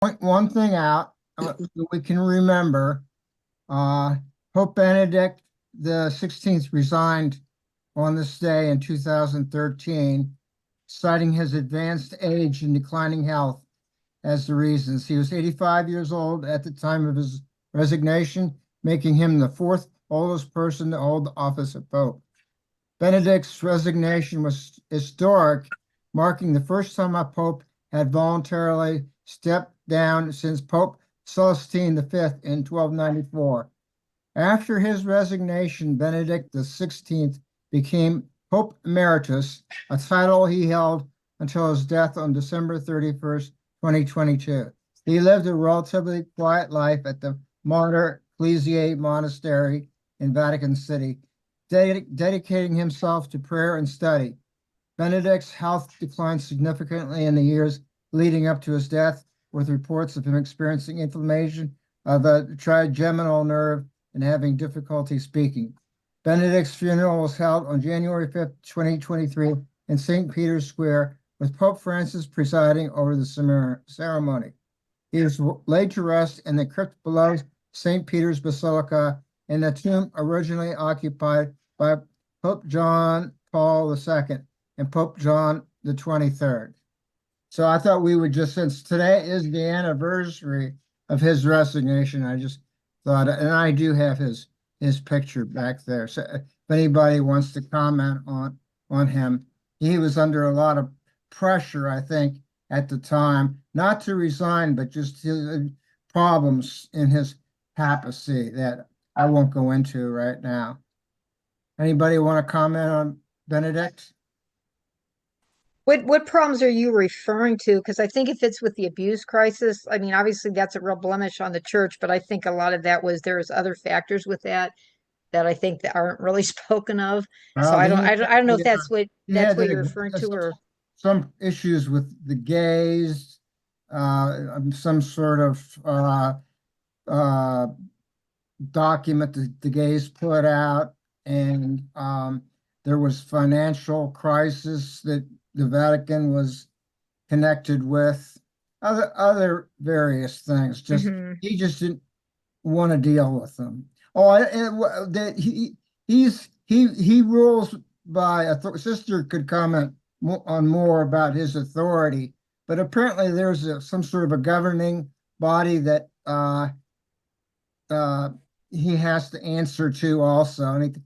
point one thing out that we can remember. Uh, Pope Benedict the 16th resigned on this day in 2013, citing his advanced age and declining health as the reasons. He was 85 years old at the time of his resignation, making him the fourth oldest person to hold the office of Pope. Benedict's resignation was historic, marking the first time a pope had voluntarily stepped down since Pope Celestine V in 1294. After his resignation, Benedict XVI became Pope Emeritus, a title he held until his death on December 31st, 2022. He lived a relatively quiet life at the Mater Ecclesiae Monastery in Vatican City, dedicating himself to prayer and study. Benedict's health declined significantly in the years leading up to his death, with reports of him experiencing inflammation of the trigeminal nerve and having difficulty speaking. Benedict's funeral was held on January 5th, 2023 in St. Peter's Square, with Pope Francis presiding over the ceremony. He was laid to rest in the crypt below St. Peter's Basilica, in the tomb originally occupied by Pope John Paul II and Pope John the 23rd. So I thought we would just, since today is the anniversary of his resignation, I just thought, and I do have his picture back there. So if anybody wants to comment on him, he was under a lot of pressure, I think, at the time, not to resign, but just his problems in his papacy that I won't go into right now. Anybody want to comment on Benedict? What problems are you referring to? Because I think if it's with the abuse crisis, I mean, obviously that's a real blemish on the church, but I think a lot of that was there's other factors with that I think that aren't really spoken of. So Well, I don't know if he that's had what you're referring to, or some issues with the gays, some sort of uh, document that the gays put out, and there was financial crisis that the Vatican was connected with, other various things. Just Mhm. he just didn't want to deal with them. Oh, that he rules by sister could comment on more about his authority, but apparently there's some sort of a governing body that uh, he has to answer to also, and